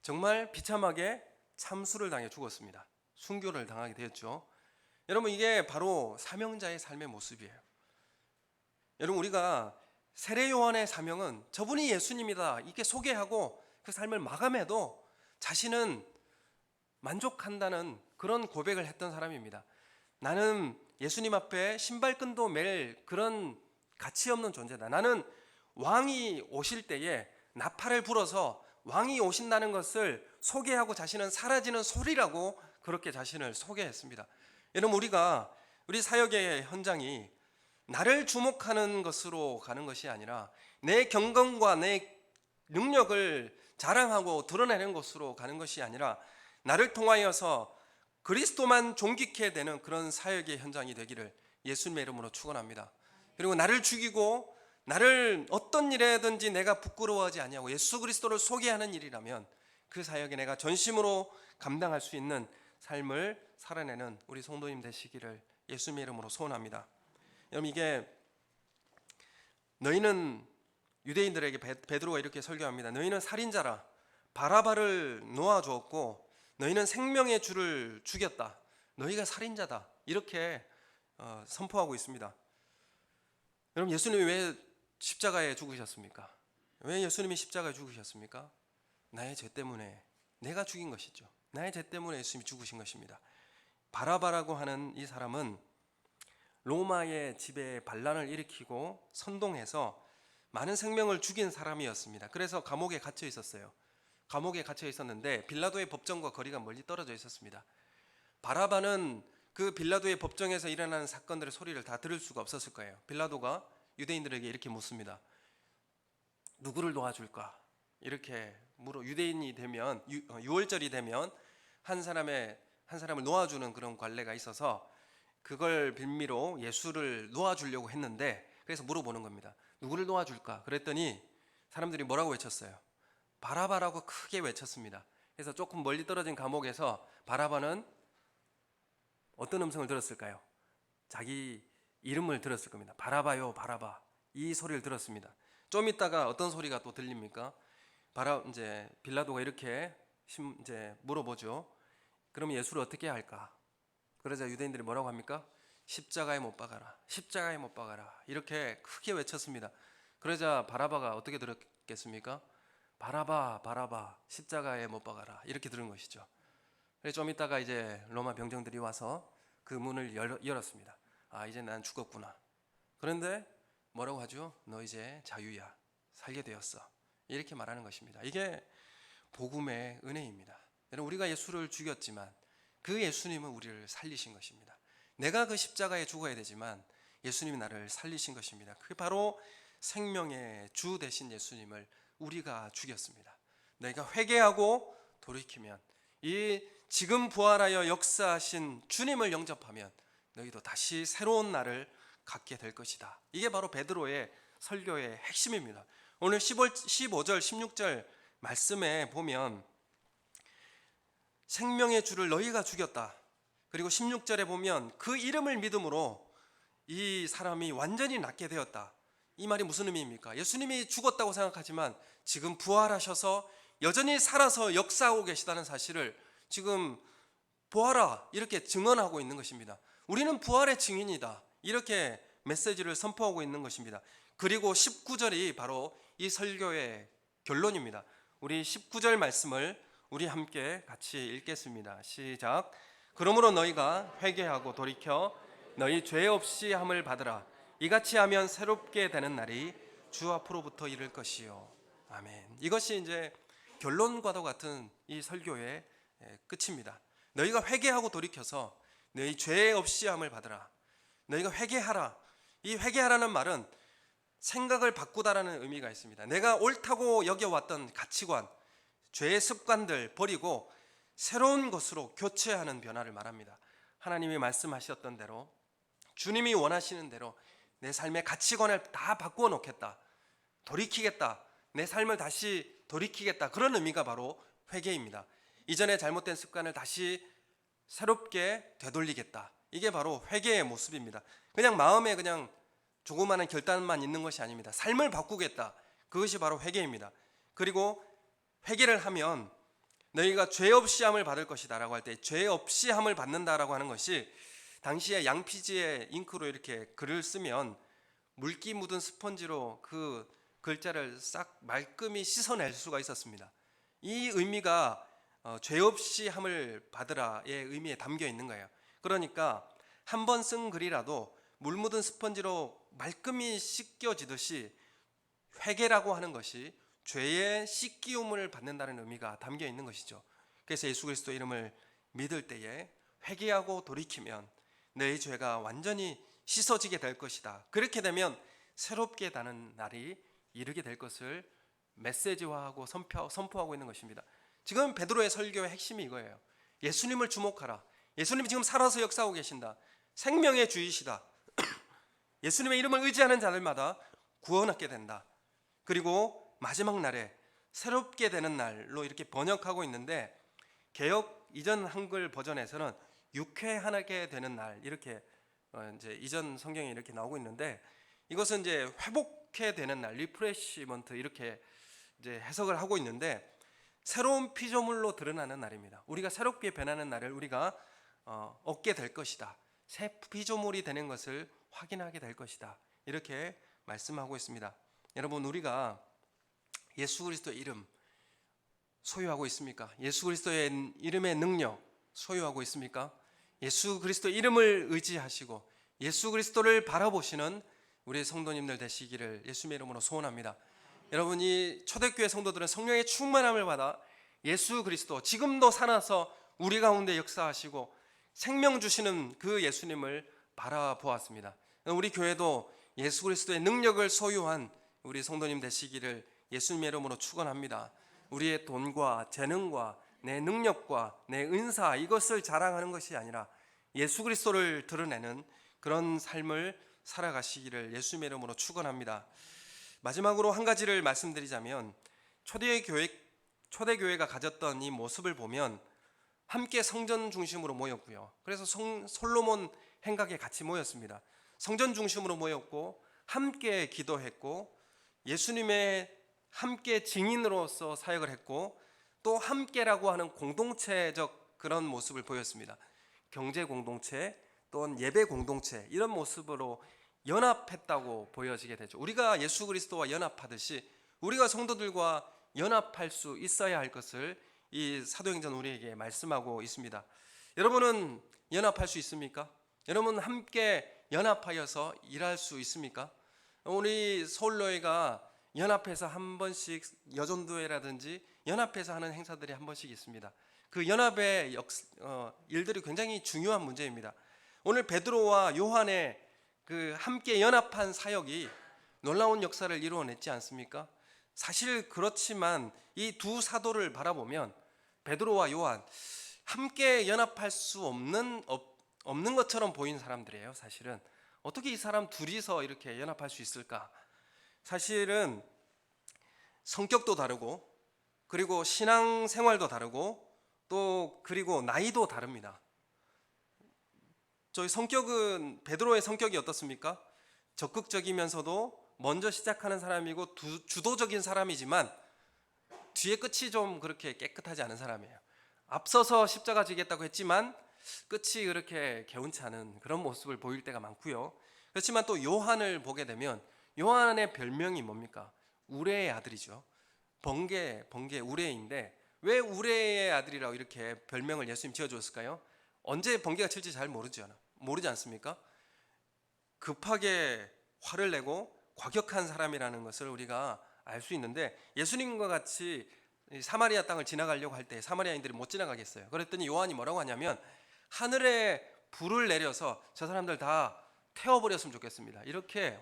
정말 비참하게 참수를 당해 죽었습니다. 순교를 당하게 되었죠. 여러분, 이게 바로 사명자의 삶의 모습이에요. 여러분, 우리가 세례 요한의 사명은 저분이 예수님이다 이렇게 소개하고 그 삶을 마감해도 자신은 만족한다는 그런 고백을 했던 사람입니다. 나는 예수님 앞에 신발끈도 맬 그런 가치 없는 존재다. 나는 왕이 오실 때에 나팔을 불어서 왕이 오신다는 것을 소개하고 자신은 사라지는 소리라고 그렇게 자신을 소개했습니다. 여러분, 우리 사역의 현장이 나를 주목하는 것으로 가는 것이 아니라 내 경건과 내 능력을 자랑하고 드러내는 것으로 가는 것이 아니라 나를 통하여서 그리스도만 존귀케 되는 그런 사역의 현장이 되기를 예수님의 이름으로 축원합니다. 그리고 나를 죽이고 나를 어떤 일에든지 내가 부끄러워하지 아니하고 예수 그리스도를 소개하는 일이라면 그 사역에 내가 전심으로 감당할 수 있는 삶을 살아내는 우리 성도님 되시기를 예수님의 이름으로 소원합니다. 여러분, 이게 너희는 유대인들에게 베드로가 이렇게 설교합니다. 너희는 살인자라 바라바를 놓아주었고 너희는 생명의 주를 죽였다. 너희가 살인자다. 이렇게 선포하고 있습니다. 여러분, 예수님이 왜 십자가에 죽으셨습니까? 왜 예수님이 십자가에 죽으셨습니까? 나의 죄 때문에 내가 죽인 것이죠. 나의 죄 때문에 예수님이 죽으신 것입니다. 바라바라고 하는 이 사람은 로마의 지배에 반란을 일으키고 선동해서 많은 생명을 죽인 사람이었습니다. 그래서 감옥에 갇혀 있었어요. 감옥에 갇혀 있었는데 빌라도의 법정과 거리가 멀리 떨어져 있었습니다. 바라바는 그 빌라도의 법정에서 일어나는 사건들의 소리를 다 들을 수가 없었을 거예요. 빌라도가 유대인들에게 이렇게 묻습니다. 누구를 도와줄까? 이렇게 물어. 유대인이 되면 유월절이 되면 한 사람을 놓아주는 그런 관례가 있어서 그걸 빌미로 예수를 놓아주려고 했는데 그래서 물어보는 겁니다. 누구를 놓아줄까? 그랬더니 사람들이 뭐라고 외쳤어요? 바라바라고 크게 외쳤습니다. 그래서 조금 멀리 떨어진 감옥에서 바라바는 어떤 음성을 들었을까요? 자기 이름을 들었을 겁니다. 바라바요, 바라바. 이 소리를 들었습니다. 좀 있다가 어떤 소리가 또 들립니까? 이제 빌라도가 이렇게 이제 물어보죠. 그러면 예수를 어떻게 해야 할까? 그러자 유대인들이 뭐라고 합니까? 십자가에 못 박아라. 십자가에 못 박아라. 이렇게 크게 외쳤습니다. 그러자 바라바가 어떻게 들었겠습니까? 바라바, 바라바, 십자가에 못 박아라. 이렇게 들은 것이죠. 그래서 좀 있다가 이제 로마 병정들이 와서 그 문을 열었습니다. 아, 이제 난 죽었구나. 그런데 뭐라고 하죠? 너 이제 자유야. 살게 되었어. 이렇게 말하는 것입니다. 이게 복음의 은혜입니다. 여러분, 우리가 예수를 죽였지만 그 예수님은 우리를 살리신 것입니다. 내가 그 십자가에 죽어야 되지만 예수님이 나를 살리신 것입니다. 그게 바로 생명의 주 되신 예수님을 우리가 죽였습니다. 내가 회개하고 돌이키면 이 지금 부활하여 역사하신 주님을 영접하면 너희도 다시 새로운 날을 갖게 될 것이다. 이게 바로 베드로의 설교의 핵심입니다. 오늘 15절 16절 말씀에 보면 생명의 주를 너희가 죽였다. 그리고 16절에 보면 그 이름을 믿음으로 이 사람이 완전히 낫게 되었다. 이 말이 무슨 의미입니까? 예수님이 죽었다고 생각하지만 지금 부활하셔서 여전히 살아서 역사하고 계시다는 사실을 지금 보아라 이렇게 증언하고 있는 것입니다. 우리는 부활의 증인이다. 이렇게 메시지를 선포하고 있는 것입니다. 그리고 19절이 바로 이 설교의 결론입니다. 우리 19절 말씀을 우리 함께 같이 읽겠습니다. 시작. 그러므로 너희가 회개하고 돌이켜 너희 죄 없이 함을 받으라. 이같이 하면 새롭게 되는 날이 주 앞으로부터 이를 것이요. 아멘. 이것이 이제 결론과도 같은 이 설교의 끝입니다. 너희가 회개하고 돌이켜서 너희 죄 없이 함을 받으라. 너희가 회개하라. 이 회개하라는 말은 생각을 바꾸다라는 의미가 있습니다. 내가 옳다고 여겨왔던 가치관, 죄의 습관들 버리고 새로운 것으로 교체하는 변화를 말합니다. 하나님이 말씀하셨던 대로, 주님이 원하시는 대로 내 삶의 가치관을 다 바꾸어 놓겠다. 돌이키겠다. 내 삶을 다시 돌이키겠다. 그런 의미가 바로 회개입니다. 이전에 잘못된 습관을 다시 새롭게 되돌리겠다. 이게 바로 회개의 모습입니다. 그냥 마음에 그냥 조그마한 결단만 있는 것이 아닙니다. 삶을 바꾸겠다. 그것이 바로 회개입니다. 그리고 회개를 하면 너희가 죄 없이 함을 받을 것이다 라고 할 때 죄 없이 함을 받는다라고 하는 것이 당시에 양피지에 잉크로 이렇게 글을 쓰면 물기 묻은 스펀지로 그 글자를 싹 말끔히 씻어낼 수가 있었습니다. 이 의미가 죄 없이 함을 받으라의 의미에 담겨 있는 거예요. 그러니까 한 번 쓴 글이라도 물 묻은 스펀지로 말끔히 씻겨지듯이 회개라고 하는 것이 죄의 씻기움을 받는다는 의미가 담겨 있는 것이죠. 그래서 예수 그리스도 이름을 믿을 때에 회개하고 돌이키면 너의 죄가 완전히 씻어지게 될 것이다. 그렇게 되면 새롭게 나는 날이 이르게 될 것을 메시지화하고 선포하고 있는 것입니다. 지금 베드로의 설교의 핵심이 이거예요. 예수님을 주목하라. 예수님이 지금 살아서 역사하고 계신다. 생명의 주이시다. 예수님의 이름을 의지하는 자들마다 구원받게 된다. 그리고 마지막 날에 새롭게 되는 날로 이렇게 번역하고 있는데 개역 이전 한글 버전에서는 유쾌하게 되는 날 이렇게 이제 이전 성경에 이렇게 나오고 있는데 이것은 이제 회복해 되는 날, 리프레시먼트 이렇게 이제 해석을 하고 있는데 새로운 피조물로 드러나는 날입니다. 우리가 새롭게 변하는 날을 우리가 얻게 될 것이다. 새 피조물이 되는 것을 확인하게 될 것이다. 이렇게 말씀하고 있습니다. 여러분, 우리가 예수 그리스도의 이름 소유하고 있습니까? 예수 그리스도의 이름의 능력 소유하고 있습니까? 예수 그리스도의 이름을 의지하시고 예수 그리스도를 바라보시는 우리 성도님들 되시기를 예수님의 이름으로 소원합니다. 여러분, 이 초대교회 성도들은 성령의 충만함을 받아 예수 그리스도 지금도 살아서 우리 가운데 역사하시고 생명 주시는 그 예수님을 바라보았습니다. 우리 교회도 예수 그리스도의 능력을 소유한 우리 성도님 되시기를 예수님의 이름으로 축원합니다. 우리의 돈과 재능과 내 능력과 내 은사 이것을 자랑하는 것이 아니라 예수 그리스도를 드러내는 그런 삶을 살아가시기를 예수님의 이름으로 축원합니다. 마지막으로 한 가지를 말씀드리자면 초대교회가 가졌던 이 모습을 보면 함께 성전 중심으로 모였고요. 그래서 솔로몬 행각에 같이 모였습니다. 성전 중심으로 모였고 함께 기도했고 예수님의 함께 증인으로서 사역을 했고 또 함께라고 하는 공동체적 그런 모습을 보였습니다. 경제 공동체 또는 예배 공동체 이런 모습으로 연합했다고 보여지게 되죠. 우리가 예수 그리스도와 연합하듯이 우리가 성도들과 연합할 수 있어야 할 것을 이 사도행전 우리에게 말씀하고 있습니다. 여러분은 연합할 수 있습니까? 여러분 함께 연합하여서 일할 수 있습니까? 우리 서울로회가 연합해서 한 번씩 여전도회라든지 연합해서 하는 행사들이 한 번씩 있습니다. 그 연합의 일들이 굉장히 중요한 문제입니다. 오늘 베드로와 요한의 그 함께 연합한 사역이 놀라운 역사를 이루어냈지 않습니까? 사실 그렇지만 이 두 사도를 바라보면 베드로와 요한 함께 연합할 수 없는 것처럼 보이는 사람들이에요. 사실은 어떻게 이 사람 둘이서 이렇게 연합할 수 있을까? 사실은 성격도 다르고, 그리고 신앙 생활도 다르고, 또 그리고 나이도 다릅니다. 저희 성격은, 베드로의 성격이 어떻습니까? 적극적이면서도 먼저 시작하는 사람이고 주도적인 사람이지만 뒤에 끝이 좀 그렇게 깨끗하지 않은 사람이에요. 앞서서 십자가 지겠다고 했지만 끝이 그렇게 개운치 않은 그런 모습을 보일 때가 많고요. 그렇지만 또 요한을 보게 되면 요한의 별명이 뭡니까? 우레의 아들이죠. 번개 우레인데, 왜 우레의 아들이라고 이렇게 별명을 예수님 지어주었을까요? 언제 번개가 칠지 잘 모르지 않습니까? 급하게 화를 내고 과격한 사람이라는 것을 우리가 알 수 있는데, 예수님과 같이 사마리아 땅을 지나가려고 할 때 사마리아인들이 못 지나가겠어요. 그랬더니 요한이 뭐라고 하냐면, 하늘에 불을 내려서 저 사람들 다 태워버렸으면 좋겠습니다. 이렇게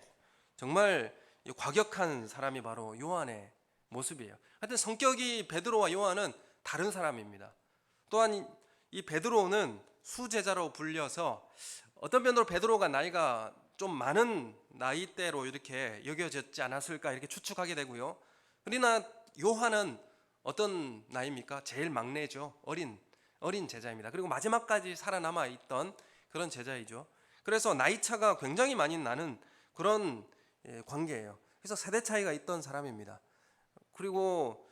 정말 과격한 사람이 바로 요한의 모습이에요. 하여튼 성격이 베드로와 요한은 다른 사람입니다. 또한 이 베드로는 수제자로 불려서 어떤 면으로 베드로가 나이가 좀 많은 나이대로 이렇게 여겨졌지 않았을까 이렇게 추측하게 되고요. 그러나 요한은 어떤 나이입니까? 제일 막내죠. 어린 제자입니다. 그리고 마지막까지 살아남아 있던 그런 제자이죠. 그래서 나이 차가 굉장히 많이 나는 그런 관계예요. 그래서 세대 차이가 있던 사람입니다. 그리고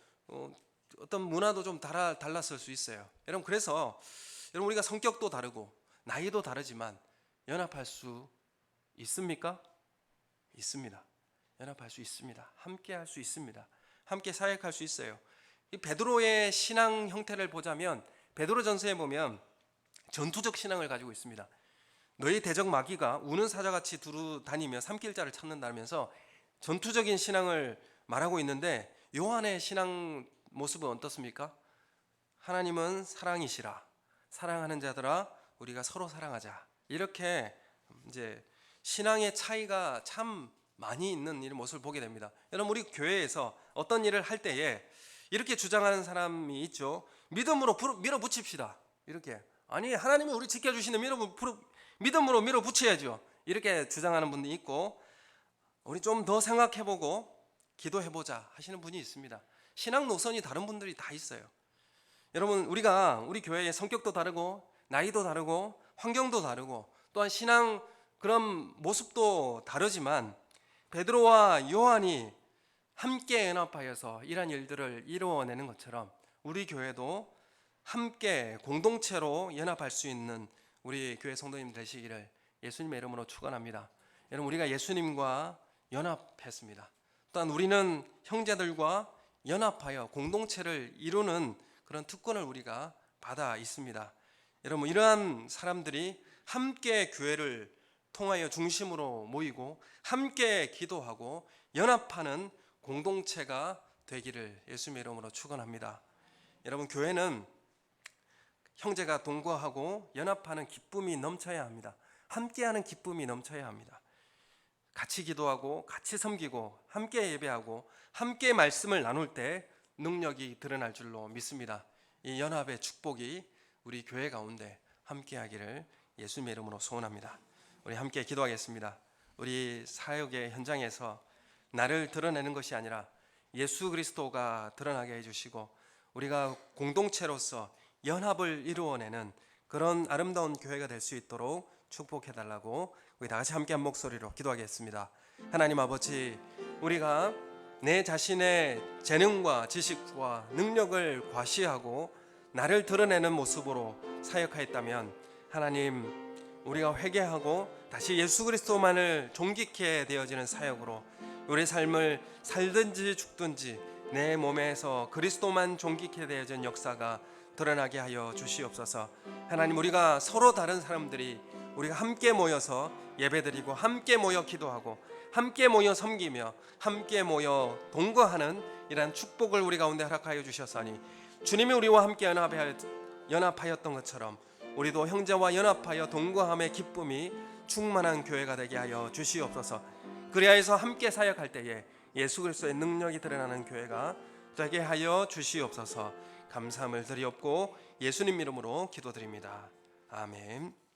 어떤 문화도 좀 달랐을 수 있어요. 여러분, 그래서 여러분, 우리가 성격도 다르고 나이도 다르지만 연합할 수 있습니까? 있습니다. 연합할 수 있습니다. 함께 할 수 있습니다. 함께 사역할 수 있어요. 이 베드로의 신앙 형태를 보자면, 베드로전서에 보면 전투적 신앙을 가지고 있습니다. 너희 대적 마귀가 우는 사자같이 두루 다니며 삼킬자를 찾는다면서 전투적인 신앙을 말하고 있는데, 요한의 신앙 모습은 어떻습니까? 하나님은 사랑이시라, 사랑하는 자들아 우리가 서로 사랑하자, 이렇게 이제 신앙의 차이가 참 많이 있는 이런 모습을 보게 됩니다. 여러분, 우리 교회에서 어떤 일을 할 때에 이렇게 주장하는 사람이 있죠. 믿음으로 밀어붙입시다. 이렇게, 아니 하나님이 우리 지켜주시는 믿음으로 밀어붙여야죠. 이렇게 주장하는 분도 있고, 우리 좀 더 생각해보고 기도해보자 하시는 분이 있습니다. 신앙 노선이 다른 분들이 다 있어요. 여러분, 우리 교회의 성격도 다르고 나이도 다르고 환경도 다르고 또한 신앙 그런 모습도 다르지만, 베드로와 요한이 함께 연합하여서 이러한 일들을 이루어내는 것처럼 우리 교회도 함께 공동체로 연합할 수 있는 우리 교회 성도님 되시기를 예수님의 이름으로 축원합니다. 여러분, 우리가 예수님과 연합했습니다. 또한 우리는 형제들과 연합하여 공동체를 이루는 그런 특권을 우리가 받아 있습니다. 여러분, 이러한 사람들이 함께 교회를 통하여 중심으로 모이고 함께 기도하고 연합하는 공동체가 되기를 예수님의 이름으로 축원합니다. 여러분, 교회는 형제가 동거하고 연합하는 기쁨이 넘쳐야 합니다. 함께하는 기쁨이 넘쳐야 합니다. 같이 기도하고 같이 섬기고 함께 예배하고 함께 말씀을 나눌 때 능력이 드러날 줄로 믿습니다. 이 연합의 축복이 우리 교회 가운데 함께하기를 예수님의 이름으로 소원합니다. 우리 함께 기도하겠습니다. 우리 사역의 현장에서 나를 드러내는 것이 아니라 예수 그리스도가 드러나게 해주시고 우리가 공동체로서 연합을 이루어내는 그런 아름다운 교회가 될 수 있도록 축복해달라고 우리 다 같이 함께 한 목소리로 기도하겠습니다. 하나님 아버지, 우리가 내 자신의 재능과 지식과 능력을 과시하고 나를 드러내는 모습으로 사역하였다면, 하나님, 우리가 회개하고 다시 예수 그리스도만을 존귀케 되어지는 사역으로 우리 삶을 살든지 죽든지 내 몸에서 그리스도만 존귀케 되어진 역사가 드러나게 하여 주시옵소서. 하나님, 우리가 서로 다른 사람들이 우리가 함께 모여서 예배드리고 함께 모여 기도하고 함께 모여 섬기며 함께 모여 동거하는 이러한 축복을 우리 가운데 허락하여 주셨사니, 주님이 우리와 함께 연합하였던 것처럼 우리도 형제와 연합하여 동거함의 기쁨이 충만한 교회가 되게 하여 주시옵소서. 그리하여서 함께 사역할 때에 예수 그리스도의 능력이 드러나는 교회가 되게 하여 주시옵소서. 감사함을 드리옵고 예수님 이름으로 기도드립니다. 아멘.